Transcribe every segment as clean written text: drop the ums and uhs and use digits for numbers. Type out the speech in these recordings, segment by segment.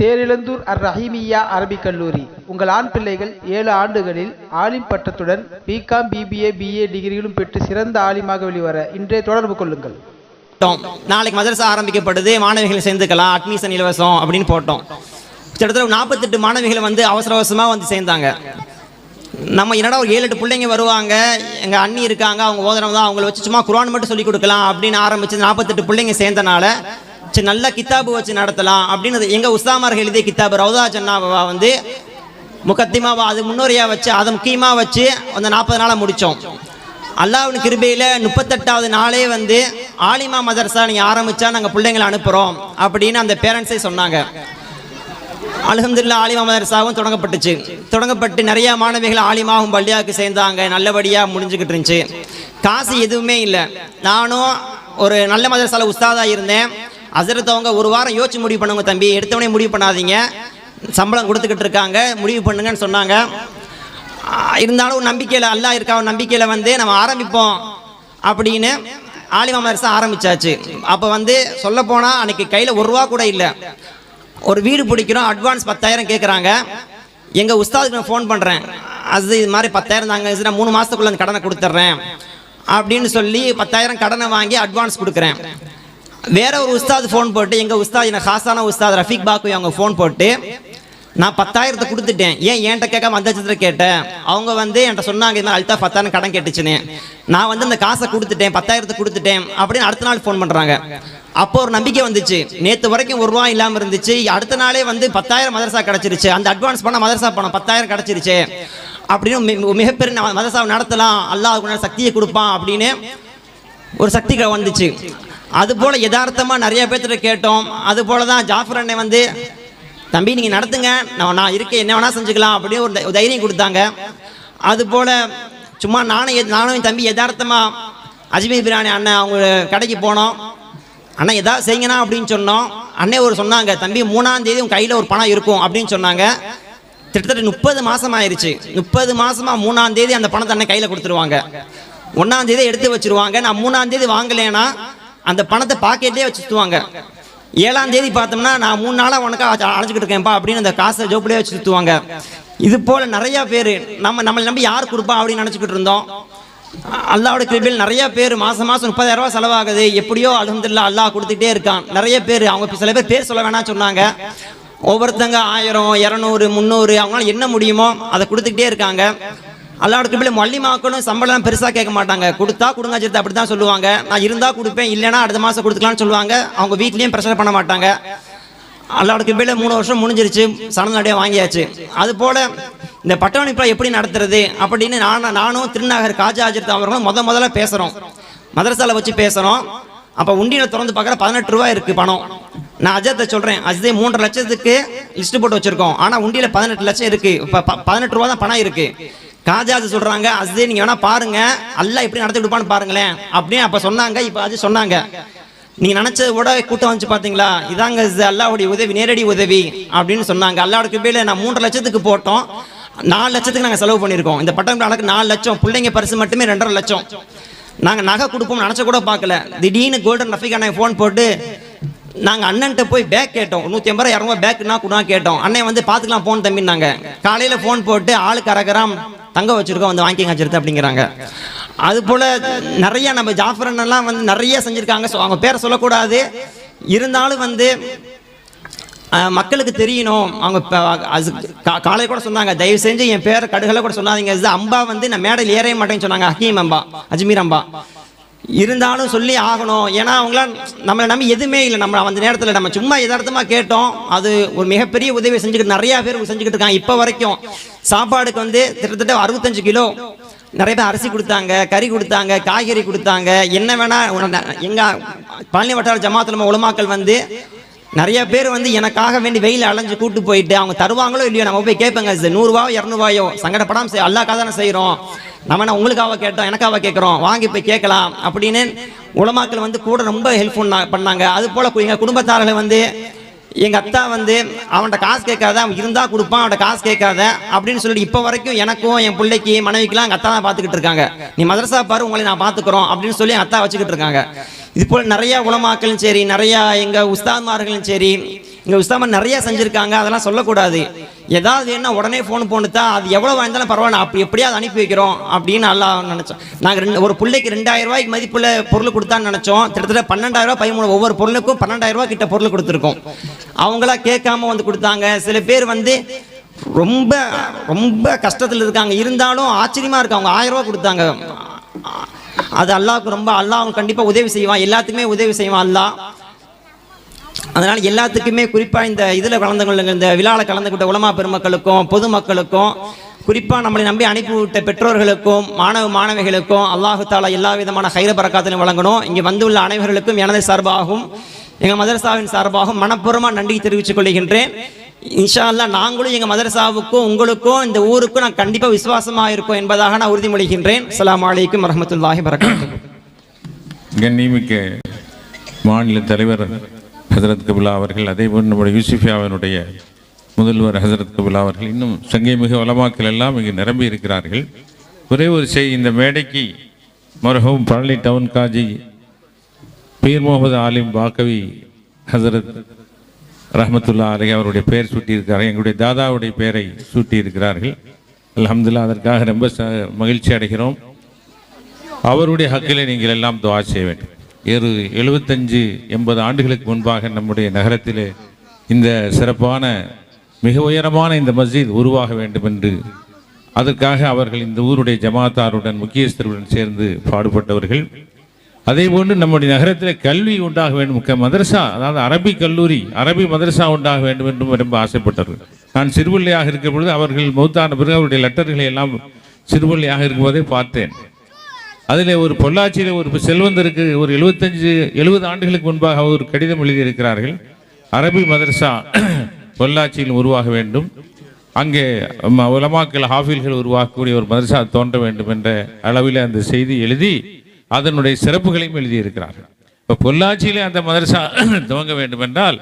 Therizhandur ரஹீமிய்யா Arabic கல்லூரி. உங்கள் ஆண் பிள்ளைகள் 7 ஆண்டுகளில் ஆலிம் பட்டத்துடன் பிகாம், பிபிஏ, பிஏ டிகிரிகளும் பெற்று சிறந்த ஆலிமாக வெளிவர இன்றைய தொடர்பு கொள்ளுங்கள். நாளைக்கு மதரசா ஆரம்பிக்கப்படுது, மாணவிகளை சேர்ந்துக்கலாம், அட்மிஷன் இலவசம் அப்படின்னு போட்டோம். கிட்டத்தட்ட 48 மாணவிகளை அவசர அவசரமாக சேர்ந்தாங்க. நம்ம என்னடா ஒரு 7-8 பிள்ளைங்க வருவாங்க, எங்கள் அண்ணி இருக்காங்க, அவங்க ஓதுறவங்க தான், அவங்கள வச்சு சும்மா குர்ஆன் மட்டும் சொல்லிக் கொடுக்கலாம் அப்படின்னு ஆரம்பிச்சு 48 பிள்ளைங்க சேர்ந்தனால சரி நல்ல கித்தாபு வச்சு நடத்தலாம் அப்படின்னு எங்கள் உஸ்தாமார்கள் எழுதிய கித்தாபு ரவுதா ஜன்னாவா முகத்திமாவா அது முன்னோரியாக வச்சு அதை முக்கியமாக வச்சு அந்த 40 நாளை முடித்தோம். அல்லாஹ்வின் கிருபையில் 38வது நாளே ஆலிமா மதரசா நீங்கள் ஆரம்பித்தா நாங்கள் பிள்ளைங்களை அனுப்புகிறோம் அப்படின்னு அந்த பேரண்ட்ஸே சொன்னாங்க. அல்ஹம்துலில்லாஹ் ஆலிமா மதரசாவும் தொடங்கப்பட்டு நிறைய மாணவிகள் ஆலிமாவும் பள்ளியாவுக்கு சேர்ந்தாங்க. நல்லபடியாக முடிஞ்சுக்கிட்டு இருந்துச்சு. காசு எதுவுமே இல்லை. நானும் ஒரு நல்ல மதரசாவில் உஸ்தாதாக இருந்தேன். ஹஸரத் அவங்க ஒரு வாரம் யோசிச்சு முடிவு பண்ணுங்க தம்பி, எடுத்தவனே முடிவு பண்ணாதீங்க, சம்பளம் கொடுத்துக்கிட்டு இருக்காங்க, முடிவு பண்ணுங்கன்னு சொன்னாங்க. இருந்தாலும் ஒரு நம்பிக்கையில் அல்லாஹ் இருக்கா, ஒரு நம்பிக்கையில் நம்ம ஆரம்பிப்போம் அப்படின்னு ஆலிமா மதரசா ஆரம்பிச்சாச்சு. அப்போ சொல்லப்போனால் அன்னைக்கு கையில் 1 ரூபா கூட இல்லை. ஒரு வீடு பிடிக்கிறோம், அட்வான்ஸ் 10,000 கேட்குறாங்க. எங்கள் உஸ்தாதுக்கு நான் ஃபோன் பண்ணுறேன், அது இது மாதிரி 10,000 தாங்க, 3 மாதத்துக்குள்ள அந்த கடனை கொடுத்துட்றேன் அப்படின்னு சொல்லி 10,000 கடனை வாங்கி அட்வான்ஸ் கொடுக்குறேன். வேற ஒரு உஸ்தாது ஃபோன் போட்டு, எங்கள் உஸ்தாத் எனக்கு ஹாசான உஸ்தாத் ரஃபீக் பாக்கு அவங்க ஃபோன் போட்டு, நான் 10,000 கொடுத்துட்டேன், ஏன் என்கிட்ட கேட்காம அந்த லட்சத்தில் கேட்டேன். அவங்க என்கிட்ட சொன்னாங்க இந்த அல்தா 10,000 கடன் கேட்டுச்சுன்னு. நான் அந்த காசை கொடுத்துட்டேன், 10,000 கொடுத்துட்டேன் அப்படின்னு அடுத்த நாள் ஃபோன் பண்ணுறாங்க. அப்போ ஒரு நம்பிக்கை வந்துச்சு. நேற்று வரைக்கும் 1 ரூபா இல்லாமல் இருந்துச்சு, அடுத்த நாளே 10,000 மதரசா கிடச்சிருச்சு, அந்த அட்வான்ஸ் பண்ண மதரசா பணம் 10,000 கிடச்சிருச்சு அப்படின்னு மிகப்பெரிய மதரசாவை நடத்தலாம், அல்லாஹ் சக்தியை கொடுப்பான் அப்படின்னு ஒரு சக்தி வந்துச்சு. அதுபோல் யதார்த்தமாக நிறைய பேர்த்திட்ட கேட்டோம். அதுபோல தான் ஜாஃபர் அண்ணன் தம்பி நீங்கள் நடத்துங்க, நான் இருக்கேன், என்ன வேணால் செஞ்சுக்கலாம் அப்படின்னு ஒரு தைரியம் கொடுத்தாங்க. அதுபோல் சும்மா நானும் என் தம்பி யதார்த்தமாக அஜ்மீர் பிரியாணி அண்ணன் அவங்க கடைக்கு போனோம். அண்ணன் எதாவது செய்யுங்கண்ணா அப்படின்னு சொன்னோம். அண்ணே சொன்னாங்க தம்பி 3ஆம் தேதி உங்கள் கையில் ஒரு பணம் இருக்கும் அப்படின்னு சொன்னாங்க. கிட்டத்தட்ட 30 மாதம் ஆயிடுச்சு. 30 மாதமாக 3ஆம் தேதி அந்த பணத்தை அண்ணன் கையில் கொடுத்துருவாங்க. 1ஆம் தேதி எடுத்து வச்சுருவாங்க. நான் 3ஆம் தேதி வாங்கலைன்னா அந்த பணத்தை பாக்கெட்லேயே வச்சு சுற்றுவாங்க. 7ஆம் தேதி பார்த்தோம்னா நான் 3 நாளாக உனக்கு அழைச்சிக்கிட்டு இருக்கேன்ப்பா அப்படின்னு அந்த காசை ஜோப்பிலே வச்சு சுற்றுவாங்க. இது போல் நிறையா பேர் நம்மளை நம்பி யார் கொடுப்பா அப்படின்னு நினச்சிக்கிட்டு இருந்தோம். அல்லாஹ்வோட கிருபையில் நிறைய பேர் மாதம் 30,000 ரூபா செலவாகுது. எப்படியோ அல்ஹம்துலில்லாஹ் அல்லாஹ் கொடுத்துட்டே இருக்கான். நிறைய பேர் அவங்க சில பேர் சொல்ல வேணாம் சொன்னாங்க. ஒவ்வொருத்தங்க 1000, 200, 300 அவங்களால என்ன முடியுமோ அதை கொடுத்துக்கிட்டே இருக்காங்க. அல்லாஹ்வோட கிருபையில் மல்லிமாக்கணும் சம்பளம் பெருசாக கேட்க மாட்டாங்க. கொடுத்தா கொடுங்க சேர்த்து அப்படி தான் சொல்லுவாங்க. நான் இருந்தால் கொடுப்பேன், இல்லைன்னா அடுத்த மாதம் கொடுத்துக்கலான்னு சொல்லுவாங்க. அவங்க வீட்லேயும் ப்ரெஷர் பண்ண மாட்டாங்க. அல்லாஹ்வோட கிருபையில் 3 வருஷம் முடிஞ்சிருச்சு, சனநடையாக வாங்கியாச்சு. அதுபோல் இந்த பட்டமளிப்பை எப்படி நடத்துறது அப்படின்னு நானும் திருநகர் காஜா ஹஜ்ரத் அவர்களும் முதல்ல பேசுகிறோம். மதரசாவில் வச்சு பேசுகிறோம். அப்போ உண்டியில் திறந்து பார்க்குற 18 ரூபா இருக்குது பணம். நான் அஜத்தை சொல்கிறேன், அஜே 3.5 லட்சத்துக்கு லிஸ்ட்டு போட்டு வச்சுருக்கோம், ஆனால் உண்டியில் 18 லட்சம் இருக்குது. இப்போ 18 ரூபா தான் பணம் இருக்குது. காஜாது சொல்கிறாங்க, அஜே நீங்கள் வேணால் பாருங்கள், அல்லாஹ் எப்படி நடத்தி விடுப்பான்னு பாருங்களேன் அப்படின்னு அப்போ சொன்னாங்க. இப்போ அது சொன்னாங்க, நீங்கள் நினச்சத விட கூட்டம் வந்துச்சு பார்த்தீங்களா, இதாங்க அல்லாஹ்வுடைய உதவி, நேரடி உதவி அப்படின்னு சொன்னாங்க. அல்லாஹ்வோட கிருபையில் நான் 3.5 லட்சத்துக்கு போட்டோம், 4 லட்சத்துக்கு நாங்கள் செலவு பண்ணியிருக்கோம். இந்த பட்டம் அளவுக்கு 4 லட்சம், பிள்ளைங்க பரிசு மட்டுமே 2.5 லட்சம். நாங்கள் நகை கொடுப்போம் நினச்ச கூட பார்க்கல. திடீர்னு கோல்டன் ரஃபீக் அண்ணன் ஃபோன் போட்டு நாங்கள் அண்ணன்ட்ட போய் பேக் கேட்டோம். 150 ரூபா 200 பேக்குனா கூட கேட்டோம். அண்ணன் பார்த்துக்கலாம் ஃபோன் தம்பின்னாங்க. காலையில் ஃபோன் போட்டு ஆளுக்கு 1/2 கிராம் தங்க வச்சுருக்கோம், வாங்கிங்க வச்சிருது அப்படிங்கிறாங்க. அதுபோல் நிறைய நம்ம ஜாஃபர் அண்ணன்லாம் நிறைய செஞ்சுருக்காங்க. அவங்க பேரை சொல்லக்கூடாது, இருந்தாலும் மக்களுக்கு தெரியணும். அவங்க காலையில் கூட சொன்னாங்க, தயவு செஞ்சு என் பேரை கடுகளை கூட சொன்னாதீங்க, அம்பா நான் மேடையில் ஏறவே மாட்டேன்னு சொன்னாங்க. ஹக்கீம் அம்பா, அஜ்மீர் அம்பா. இருந்தாலும் சொல்லி ஆகணும், ஏன்னா அவங்களாம் நம்மளை நம்பி எதுவுமே இல்லை. நம்ம அந்த நேரத்தில் நம்ம சும்மா யதார்த்தமாக கேட்டோம். அது ஒரு மிகப்பெரிய உதவி செஞ்சுக்கிட்டு நிறையா பேர் செஞ்சுக்கிட்டு இருக்காங்க. இப்போ வரைக்கும் சாப்பாடுக்கு கிட்டத்தட்ட 65 கிலோ நிறைய பேர் அரிசி கொடுத்தாங்க, கறி கொடுத்தாங்க, காய்கறி கொடுத்தாங்க, என்ன வேணா. எங்கள் பழனி வட்டார ஜமாத்துல உலமாக்கள் நிறைய பேர் எனக்காக வேண்டி வெயில் அலைஞ்சு கூட்டு போயிட்டு அவங்க தருவாங்களோ இல்லையோ நம்ம போய் கேட்பேங்க, 100 ரூபாயோ 200 ரூபாயோ சங்கடப்படாமல் அல்லாஹ்க்காக தானே செய்கிறோம், நம்ம என்ன உங்களுக்காக கேட்டோம் எனக்காக கேட்குறோம், வாங்கி போய் கேட்கலாம் அப்படின்னு உலமாக்கள் கூட ரொம்ப ஹெல்ப்ஃபுல் பண்ணாங்க. அது போல் எங்கள் குடும்பத்தார்கள் எங்கள் அத்தா அவன்கிட்ட காசு கேட்காத, அவன் இருந்தால் கொடுப்பான், அவன்கிட்ட காசு கேட்காத அப்படின்னு சொல்லிட்டு இப்போ வரைக்கும் எனக்கும் என் பிள்ளைக்கு மனைவிக்கெல்லாம் எங்கள் அத்தா தான் பார்த்துக்கிட்டு இருக்காங்க. நீ மதரசா பாரு, உங்களை நான் பார்த்துக்குறோம் அப்படின்னு சொல்லி எங்கள் அத்தா வச்சுக்கிட்டு இருக்காங்க. இது போல் நிறையா உலமாக்களும் சரி, நிறையா எங்கள் உஸ்தாத்மார்களும் சரி, இங்கே உஸ்தாமா நிறைய செஞ்சுருக்காங்க, அதெல்லாம் சொல்லக்கூடாது. ஏதாவது என்ன உடனே ஃபோன் போட்டுத்தா அது எவ்வளோ வாய்ந்தாலும் பரவாயில்ல, அப்படி எப்படியாவது அனுப்பி வைக்கிறோம் அப்படின்னு நல்லா நினச்சோம். நாங்கள் ஒரு பிள்ளைக்கு 2000 ரூபாய்க்கு மதிப்புள்ள பொருள் கொடுத்தான்னு நினச்சோம். கிட்டத்தட்ட 12,000 ரூபா 13 ஒவ்வொரு பொருளுக்கும் 12,000 ரூபா கிட்ட பொருள் கொடுத்துருக்கோம். அவங்களா கேட்காம வந்து கொடுத்தாங்க. சில பேர் வந்து ரொம்ப ரொம்ப கஷ்டத்தில் இருக்காங்க, இருந்தாலும் ஆச்சரியமாக இருக்கு. அவங்க 1000 ரூபா கொடுத்தாங்க. அது அல்லாஹ்வுக்கு ரொம்ப, அல்லாஹ் அவங்க கண்டிப்பாக உதவி செய்வான், எல்லாத்துக்குமே உதவி செய்வான் அல்லாஹ். அதனால் எல்லாத்துக்குமே குறிப்பாக இந்த இதில் கலந்து கொள்ளுங்க, இந்த விழாவில் கலந்துக்கிட்ட உலமா பெருமக்களுக்கும் பொதுமக்களுக்கும் குறிப்பாக நம்மளை நம்பி அனுப்பிவிட்ட பெற்றோர்களுக்கும் மாணவிகளுக்கும் அல்லாஹு தாலா எல்லா விதமான ஹைர பரக்காத்திலும் வழங்கணும். இங்கே வந்துள்ள அனைவர்களுக்கும் எனது சார்பாகவும் எங்கள் மதரசாவின் சார்பாகவும் மனப்பூர்வமாக நன்றி தெரிவித்துக் கொள்கின்றேன். இன்ஷா அல்லாஹ் நாங்களும் எங்கள் மதரசாவுக்கும் உங்களுக்கும் இந்த ஊருக்கும் நான் கண்டிப்பாக விசுவாசமாக இருக்கும் என்பதாக நான் உறுதிமொழிகின்றேன். அஸ்ஸலாமு அலைக்கும் வரஹ்மத்துல்லாஹி வபரகாத்துஹு. கண்ணியமிக்க மாநில தலைவர் ஹசரத் கபிலா அவர்கள், அதேபோல் நம்முடைய யூசுஃபியாவினுடைய முதல்வர் ஹசரத் கபிலா அவர்கள், இன்னும் சங்கை மிகு உலமாக்கள் எல்லாம் இங்கு நிரம்பி இருக்கிறார்கள். ஒரே ஒரு செய்தி, இந்த மேடைக்கு மர்ஹூம் பழனி டவுன் காஜி பீர் முகமது ஆலிம் பாக்கவி ஹசரத் ரஹமத்துல்லா அலைஹி அவருடைய பெயர் சூட்டியிருக்கிறார்கள். எங்களுடைய தாதாவுடைய பெயரை சூட்டியிருக்கிறார்கள். அல்ஹம்துலில்லாஹ், அதற்காக ரொம்ப மகிழ்ச்சி அடைகிறோம். அவருடைய ஹக்கிலே நீங்கள் எல்லாம் துஆ செய்ய வேண்டும். 75-80 ஆண்டுகளுக்கு முன்பாக நம்முடைய நகரத்திலே இந்த சிறப்பான மிக உயரமான இந்த மஸ்ஜித் உருவாக வேண்டும் என்று அதற்காக அவர்கள் இந்த ஊருடைய ஜமாத்தாருடன் முக்கியஸ்தருடன் சேர்ந்து பாடுபட்டவர்கள். அதேபோன்று நம்முடைய நகரத்தில் கல்வி உண்டாக வேண்டும், மதரசா, அதாவது அரபி கல்லூரி, அரபி மதரசா உண்டாக வேண்டும் என்றும் ரொம்ப ஆசைப்பட்டார்கள். நான் சிறுபிள்ளையாக இருக்கிற பொழுது அவர்கள் மௌத்தான பிறகு அவருடைய லெட்டர்களை எல்லாம் சிறுபிள்ளையாக இருக்கும்போதே பார்த்தேன். அதில் ஒரு பொள்ளாச்சியில் ஒரு செல்வந்தருக்கு ஒரு 75-70 ஆண்டுகளுக்கு முன்பாக ஒரு கடிதம் எழுதியிருக்கிறார்கள். அரபி மதரசா பொள்ளாச்சியில் உருவாக வேண்டும், அங்கே உலமாக்கள் ஹாஃபில்கள் உருவாக்கக்கூடிய ஒரு மதரசா தோன்ற வேண்டும் என்ற அளவில் அந்த செய்தி எழுதி அதனுடைய சிறப்புகளையும் எழுதியிருக்கிறார்கள். இப்போ பொள்ளாச்சியிலே அந்த மதரசா துவங்க வேண்டும் என்றால்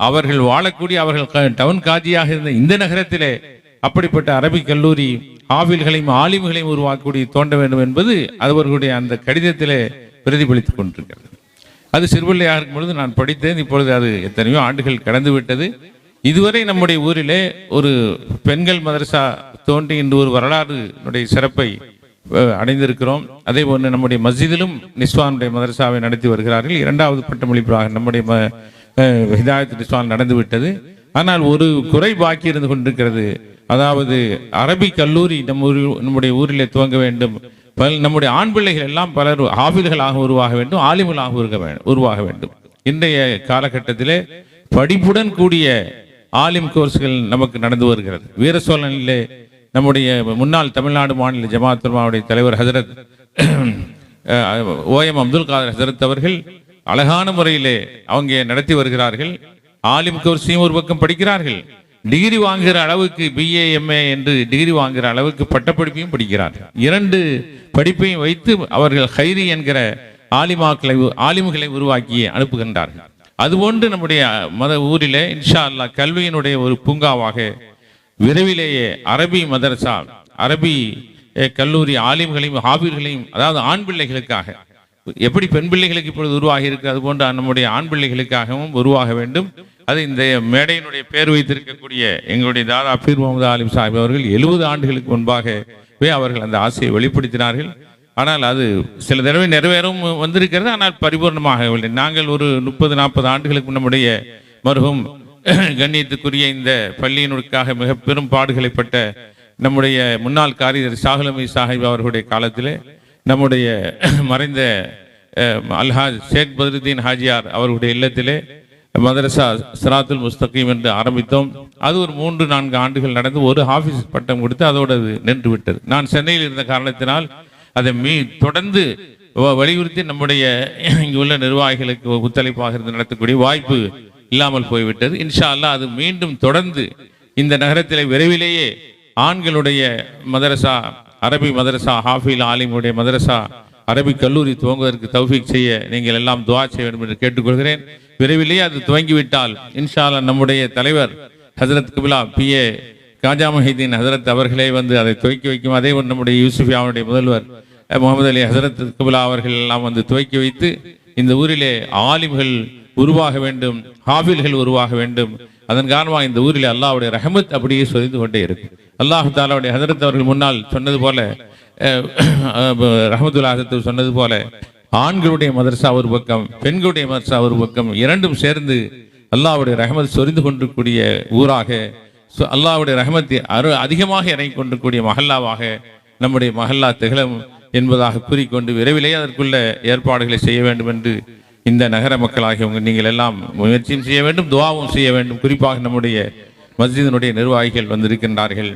அவர்கள் வாழக்கூடிய, அவர்கள் டவுன் காஜியாக இருந்த இந்த நகரத்திலே அப்படிப்பட்ட அரபி கல்லூரி ஹாஃபில்களையும் ஆலிம்களையும் உருவாக்கக்கூடிய தோன்ற வேண்டும் என்பது அவர்களுடைய அந்த கடிதத்திலே பிரதிபலித்துக் கொண்டிருக்கிறது. அது சிறுபிள்ளையாக இருக்கும் பொழுது நான் படித்தேன். இப்பொழுது அது எத்தனையோ ஆண்டுகள் கடந்து விட்டது. இதுவரை நம்முடைய ஊரிலே ஒரு பெண்கள் மதரசா தோன்றி இன்று ஒரு வரலாறு சிறப்பை அடைந்திருக்கிறோம். அதே போன்று நம்முடைய மஸ்ஜிதிலும் நிஸ்வானுடைய மதரசாவை நடத்தி வருகிறார்கள். 2வது பட்டமளிப்பாக நம்முடைய ஹிதாயத் நிஸ்வான் நடந்துவிட்டது. ஆனால் ஒரு குறை பாக்கி இருந்து கொண்டிருக்கிறது. அதாவது அரபி கல்லூரி நம்முடைய ஊரிலே துவங்க வேண்டும். நம்முடைய ஆண் பிள்ளைகள் எல்லாம் பலர் ஹாஃபில்களாக உருவாக வேண்டும், ஆலிம்களாக உருவாக வேண்டும். இன்றைய காலகட்டத்திலே படிப்புடன் கூடிய ஆலிம் கோர்ஸ்கள் நமக்கு நடந்து வருகிறது. வீரசோழனிலே நம்முடைய முன்னாள் தமிழ்நாடு மாநில ஜமாத் உலமாவுடைய தலைவர் ஹசரத் OM அப்துல் காதர் ஹசரத் அவர்கள் அழகான முறையிலே அவங்க நடத்தி வருகிறார்கள். ஆலிம் கோர்ஸையும் ஒரு பக்கம் படிக்கிறார்கள், டிகிரி வாங்குகிற அளவுக்கு BA MA என்று டிகிரி வாங்குகிற அளவுக்கு பட்டப்படிப்பையும் படிக்கிறார்கள். 2 படிப்பையும் வைத்து அவர்கள் ஹைரி என்கிற ஆலிம்களை உருவாக்கி அனுப்புகின்றார்கள். அதுபோன்று நம்முடைய ஊரிலே இன்ஷா அல்லாஹ் கல்வியினுடைய ஒரு பூங்காவாக விரைவிலேயே அரபி மதரசா, அரபி கல்லூரி ஆலிம்களையும் ஹாஃபில்களையும், அதாவது ஆண் பிள்ளைகளுக்காக எப்படி பெண் பிள்ளைகளுக்கு இப்பொழுது உருவாகி இருக்கு, அதுபோன்று நம்முடைய ஆண் பிள்ளைகளுக்காகவும் உருவாக வேண்டும். அது இந்த மேடையினுடைய பேர் வைத்திருக்கக்கூடிய எங்களுடைய தாதா பீர் முகமது ஆலிம் சாஹிப் அவர்கள் 70 ஆண்டுகளுக்கு முன்பாகவே அவர்கள் அந்த ஆசையை வெளிப்படுத்தினார்கள். ஆனால் அது சில தடவை நிறைவேறும் வந்திருக்கிறது, ஆனால் பரிபூர்ணமாகவில்லை. நாங்கள் ஒரு 30-40 ஆண்டுகளுக்கு நம்முடைய மருகும் கண்ணியத்துக்குரிய இந்த பள்ளியினுக்காக மிக பெரும் பாடுகளை பட்ட நம்முடைய முன்னாள் காரியதர் ஷாகுலமி சாஹிப் அவர்களுடைய காலத்திலே நம்முடைய மறைந்த அல்ஹாஜ் ஷேக் பத்ருதீன் ஹாஜியார் அவர்களுடைய இல்லத்திலே மதரசா சிராத்துல் முஸ்தகீம் என்று ஆரம்பித்தோம். அது ஒரு 3-4 ஆண்டுகள் நடந்து ஒரு ஹாஃபிஸ் பட்டம் கொடுத்து அதோடு அது நின்று விட்டது. நான் சென்னையில் இருந்த காரணத்தினால் அதை தொடர்ந்து வலியுறுத்தி நம்முடைய இங்கு உள்ள நிர்வாகிகளுக்கு ஒத்துழைப்பாக இருந்து நடத்தக்கூடிய வாய்ப்பு இல்லாமல் போய்விட்டது. இன்ஷா அல்லாஹ் அது மீண்டும் தொடர்ந்து இந்த நகரத்தில் விரைவிலேயே ஆண்களுடைய மதரசா, அரபி மதரசா, ஹாஃபில் ஆலிமுடைய மதரசா, அரபி கல்லூரி துவங்குவதற்கு தௌஃபீக் செய்ய நீங்கள் எல்லாம் துஆ செய்ய வேண்டும் என்று கேட்டுக்கொள்கிறேன். விரைவிலேயே அது துவங்கிவிட்டால் இன்ஷா அல்லாஹ் நம்முடைய தலைவர் ஹசரத் கிபிலா PA காஜா மொஹிதீன் ஹசரத் அவர்களே வந்து அதை துவக்கி வைக்கும். அதே நம்முடைய யூசுஃபியாவுடைய முதல்வர் முகமது அலி ஹசரத் கிபிலா அவர்கள் எல்லாம் வந்து துவக்கி வைத்து இந்த ஊரிலே ஆலிம்கள் உருவாக வேண்டும், ஹாஃபில்கள் உருவாக வேண்டும். அதன் காரணமாக இந்த ஊரில் அல்லாஹ்வுடைய ரஹமத் அப்படியே சொரிந்து கொண்டே இருக்கும். அல்லாஹ் தாலாவுடைய ஹதரத் அவர்கள் முன்னால் சொன்னது போல, ரஹமத்துல்லாஹி அலைஹி சொன்னது போல, ஆண்களுடைய மதரசா ஒரு பக்கம், பெண்களுடைய மதரசா ஒரு பக்கம், இரண்டும் சேர்ந்து அல்லாஹ்வுடைய ரஹமத் சொரிந்து கொண்டிருக்கூடிய ஊராக, அல்லாஹ்வுடைய ரஹமத்தை அதிகமாக இறங்கி கொண்டிருக்கூடிய மஹல்லாவாக நம்முடைய மஹல்லா திகழும் என்பதாக கூறிக்கொண்டு விரைவிலே அதற்குள்ள ஏற்பாடுகளை செய்ய வேண்டும் என்று இந்த நகர மக்களாகிய நீங்கள் எல்லாம் முயற்சியும் செய்ய வேண்டும், துஆவும் செய்ய வேண்டும். குறிப்பாக நம்முடைய மஸ்ஜிதினுடைய நிர்வாகிகள் வந்திருக்கின்றார்கள்.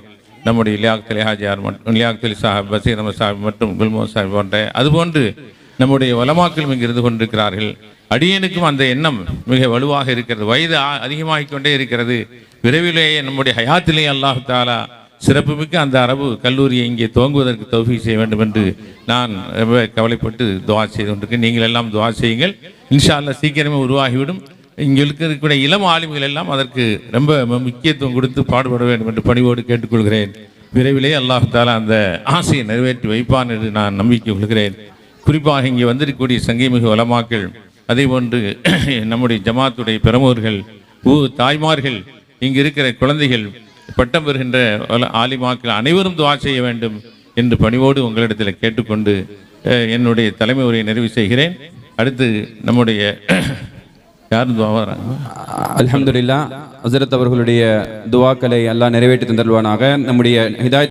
நம்முடைய லியாக்துல் ஹாஜியார், லியாக்துல் சாஹிப், பசீர் அஹமத் சாஹிப் மற்றும் குல்மோஹன் சாஹிப் போன்ற அதுபோன்று நம்முடைய வலமாக்கள் இங்கு இருந்து கொண்டிருக்கிறார்கள். அடியனுக்கும் அந்த எண்ணம் மிக வலுவாக இருக்கிறது. வயது அதிகமாகிக் கொண்டே இருக்கிறது. விரைவிலேயே நம்முடைய ஹயாத்திலேயே அல்லாஹ் தாலா சிறப்புமிக்க அந்த அரபு கல்லூரியை இங்கே துவங்குவதற்கு தௌஃபீக் செய்ய வேண்டும் என்று நான் ரொம்ப கவலைப்பட்டு துஆ செய்து கொண்டிருக்கேன். நீங்கள் எல்லாம் துஆ செய்யுங்கள். இன்ஷா அல்லாஹ் சீக்கிரமே உருவாகிவிடும். இங்கே இருக்கக்கூடிய இளம் ஆலிம்கள் எல்லாம் அதற்கு ரொம்ப முக்கியத்துவம் கொடுத்து பாடுபட வேண்டும் என்று பணிவோடு கேட்டுக்கொள்கிறேன். விரைவிலே அல்லாஹ் தாலா அந்த ஆசையை நிறைவேற்றி வைப்பான் என்று நான் நம்பிக்கை கொள்கிறேன். குறிப்பாக இங்கே வந்திருக்கக்கூடிய சங்கைமிகு வலமாக்கள், அதே போன்று நம்முடைய ஜமாத்துடைய பிரமுகர்கள், தாய்மார்கள், இங்கு இருக்கிற குழந்தைகள், பட்டம் பெறுகின்ற ஆலிமாக்கள் அனைவரும் துஆ செய்ய வேண்டும் என்று பணிவோடு உங்களிடத்தில் கேட்டுக்கொண்டு என்னுடைய தலைமை உரையை நிறைவு செய்கிறேன். அடுத்து நம்முடைய யாரும் துஆ வராங்க. அல்ஹம்துலில்லாஹ், ஹஸரத் அவர்களுடைய துஆக்களை அல்லாஹ் நிறைவேற்றி தந்தருவானாக. நம்முடைய ஹிதாயத்